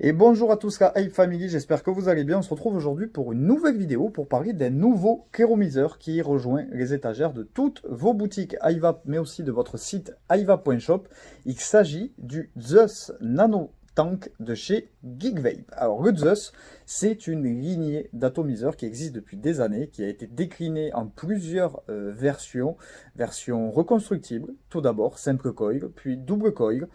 Et bonjour à tous la Hype Family, j'espère que vous allez bien. On se retrouve aujourd'hui pour une nouvelle vidéo pour parler d'un nouveau kéromiseur qui rejoint les étagères de toutes vos boutiques iVap, mais aussi de votre site iVap.shop. Il s'agit du Zeus Nano Tank de chez Geekvape. Alors le Zeus, c'est une lignée d'atomiseurs qui existe depuis des années, qui a été déclinée en plusieurs versions. Version reconstructible, tout d'abord, simple coil, puis double coil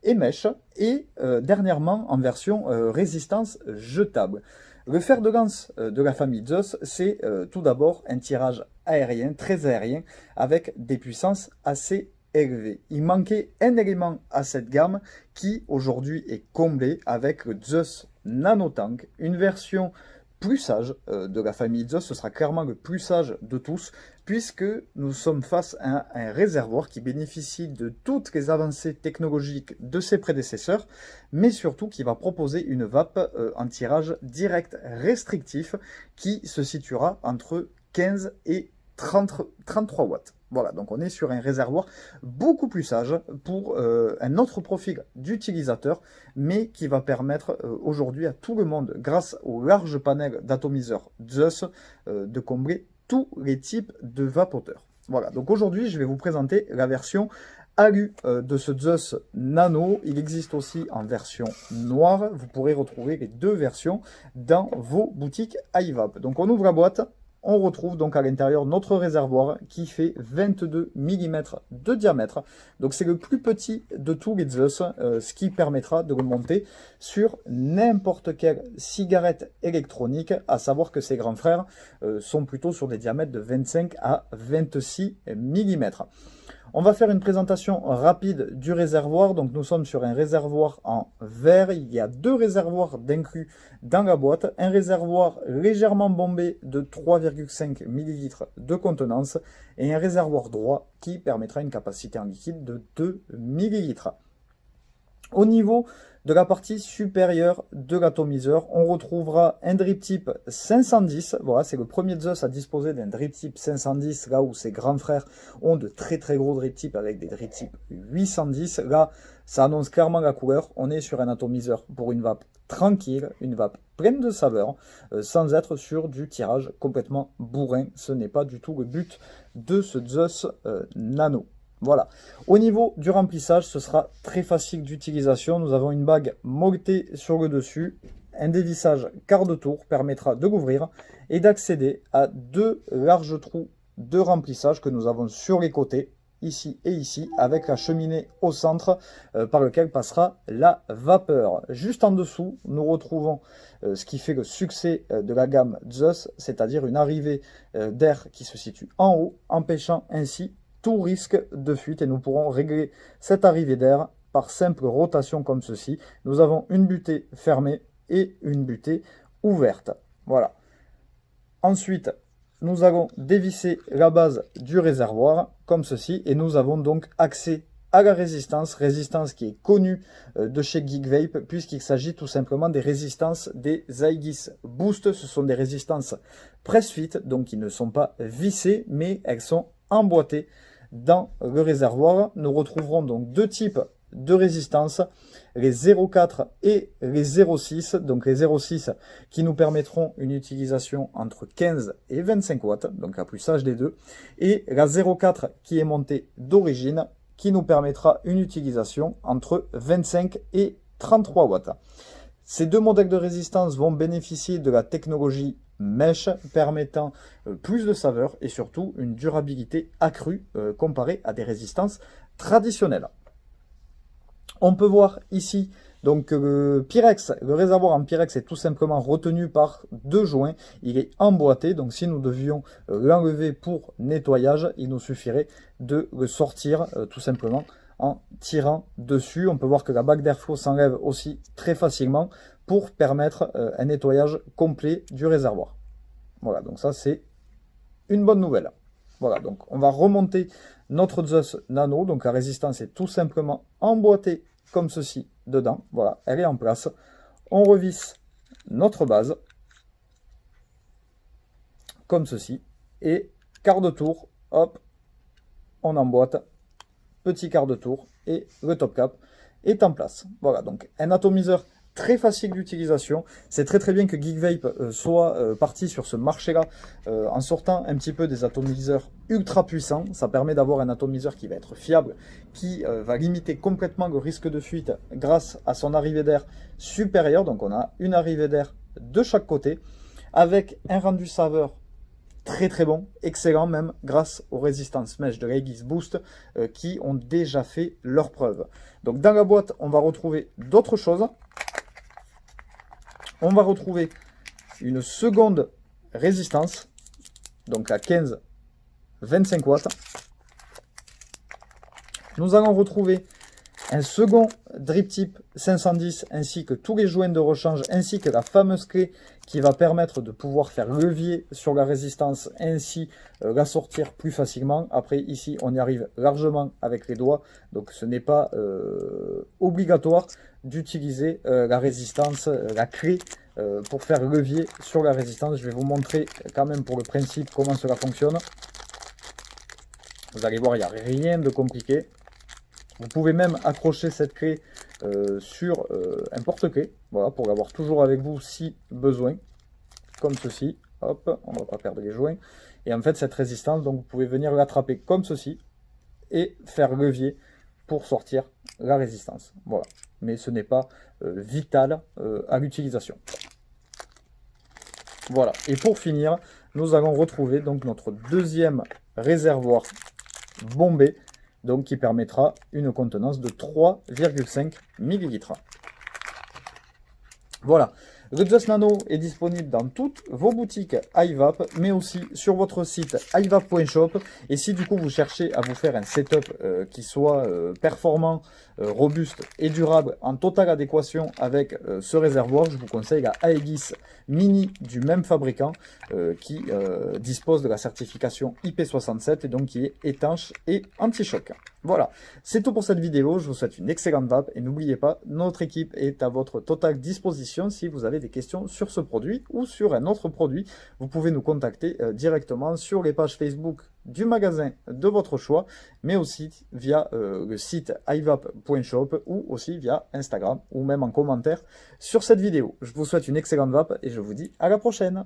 et mèche, et dernièrement en version résistance jetable. Le fer de lance de la famille Zeus, c'est tout d'abord un tirage aérien, très aérien, avec des puissances assez élevées. Il manquait un élément à cette gamme qui aujourd'hui est comblé avec le Zeus Nanotank, une version plus sage de la famille Zeus. Ce sera clairement le plus sage de tous, puisque nous sommes face à un réservoir qui bénéficie de toutes les avancées technologiques de ses prédécesseurs, mais surtout qui va proposer une vape en tirage direct restrictif qui se situera entre 15 et 33 watts. Voilà, donc on est sur un réservoir beaucoup plus sage pour un autre profil d'utilisateur, mais qui va permettre aujourd'hui à tout le monde, grâce au large panel d'atomiseurs Zeus, de combler tous les types de vapoteurs. Voilà, donc aujourd'hui je vais vous présenter la version alu de ce Zeus Nano. Il existe aussi en version noire. Vous pourrez retrouver les deux versions dans vos boutiques iVap. Donc on ouvre la boîte. On retrouve donc à l'intérieur notre réservoir qui fait 22 mm de diamètre. Donc c'est le plus petit de tous les Zeus, ce qui permettra de le monter sur n'importe quelle cigarette électronique, à savoir que ses grands frères sont plutôt sur des diamètres de 25 à 26 mm. On va faire une présentation rapide du réservoir. Donc nous sommes sur un réservoir en verre. Il y a deux réservoirs d'inclus dans la boîte. Un réservoir légèrement bombé de 3,5 ml de contenance et un réservoir droit qui permettra une capacité en liquide de 2 ml. Au niveau de la partie supérieure de l'atomiseur, on retrouvera un drip type 510. Voilà, c'est le premier Zeus à disposer d'un drip type 510, là où ses grands frères ont de très gros drip types avec des drip types 810. Là, ça annonce clairement la couleur. On est sur un atomiseur pour une vape tranquille, une vape pleine de saveur, sans être sur du tirage complètement bourrin. Ce n'est pas du tout le but de ce Zeus Nano. Voilà. Au niveau du remplissage, ce sera très facile d'utilisation. Nous avons une bague molletée sur le dessus. Un dévissage quart de tour permettra de l'ouvrir et d'accéder à deux larges trous de remplissage que nous avons sur les côtés, ici et ici, avec la cheminée au centre par lequel passera la vapeur. Juste en dessous, nous retrouvons ce qui fait le succès de la gamme Zeus, c'est-à-dire une arrivée d'air qui se situe en haut, empêchant ainsi tout risque de fuite, et nous pourrons régler cette arrivée d'air par simple rotation comme ceci. Nous avons une butée fermée et une butée ouverte. Voilà. Ensuite, nous allons dévisser la base du réservoir comme ceci, et nous avons donc accès à la résistance qui est connue de chez Geekvape, puisqu'il s'agit tout simplement des résistances des Aegis Boost. Ce sont des résistances press fit, donc qui ne sont pas vissées, mais elles sont emboîtées dans le réservoir. Nous retrouverons donc deux types de résistance, les 0,4 et les 0,6. Donc les 0,6 qui nous permettront une utilisation entre 15 et 25 watts, donc la plus sage des deux, et la 0,4 qui est montée d'origine, qui nous permettra une utilisation entre 25 et 33 watts. Ces deux modèles de résistance vont bénéficier de la technologie mèche, permettant plus de saveur et surtout une durabilité accrue comparée à des résistances traditionnelles. On peut voir ici donc le Pyrex, le réservoir en Pyrex est tout simplement retenu par deux joints. Il est emboîté, donc si nous devions l'enlever pour nettoyage, il nous suffirait de le sortir tout simplement en tirant dessus. On peut voir que la bague d'airflow s'enlève aussi très facilement pour permettre un nettoyage complet du réservoir. Voilà, donc ça c'est une bonne nouvelle. Voilà, donc on va remonter notre Zeus Nano. Donc la résistance est tout simplement emboîtée comme ceci dedans. Voilà, elle est en place. On revisse notre base comme ceci. Et quart de tour, hop, on emboîte. Petit quart de tour et le top cap. est en place. Voilà, donc un atomiseur très facile d'utilisation. C'est très bien que Geekvape soit parti sur ce marché-là en sortant un petit peu des atomiseurs ultra puissants. Ça permet d'avoir un atomiseur qui va être fiable, qui va limiter complètement le risque de fuite grâce à son arrivée d'air supérieure. Donc on a une arrivée d'air de chaque côté avec un rendu saveur très bon, excellent même, grâce aux résistances mèches de l'Aegis Boost qui ont déjà fait leur preuve. Donc dans la boîte, on va retrouver d'autres choses. On va retrouver une seconde résistance, donc à 15-25 watts. Nous allons retrouver un second drip tip 510 ainsi que tous les joints de rechange ainsi que la fameuse clé qui va permettre de pouvoir faire levier sur la résistance ainsi la sortir plus facilement. Après ici on y arrive largement avec les doigts, donc ce n'est pas obligatoire d'utiliser la résistance, la clé pour faire levier sur la résistance. Je vais vous montrer quand même pour le principe comment cela fonctionne. Vous allez voir, il n'y a rien de compliqué. Vous pouvez même accrocher cette clé sur un porte-clés, voilà, pour l'avoir toujours avec vous si besoin, comme ceci. Hop, on ne va pas perdre les joints. Et en fait, cette résistance, donc vous pouvez venir l'attraper comme ceci et faire levier pour sortir la résistance. Voilà, mais ce n'est pas vital à l'utilisation. Voilà, et pour finir, nous allons retrouver donc notre deuxième réservoir bombé, donc qui permettra une contenance de 3,5 ml. Voilà, le Just Nano est disponible dans toutes vos boutiques iVap, mais aussi sur votre site iVap.shop. Et si du coup vous cherchez à vous faire un setup qui soit performant, robuste et durable, en totale adéquation avec ce réservoir, je vous conseille la Aegis Mini du même fabricant qui dispose de la certification IP67 et donc qui est étanche et anti-choc. Voilà, c'est tout pour cette vidéo. Je vous souhaite une excellente vape et n'oubliez pas, notre équipe est à votre totale disposition si vous avez des questions sur ce produit ou sur un autre produit. Vous pouvez nous contacter directement sur les pages Facebook du magasin de votre choix, mais aussi via le site ivap.shop ou aussi via Instagram ou même en commentaire sur cette vidéo. Je vous souhaite une excellente vape et je vous dis à la prochaine.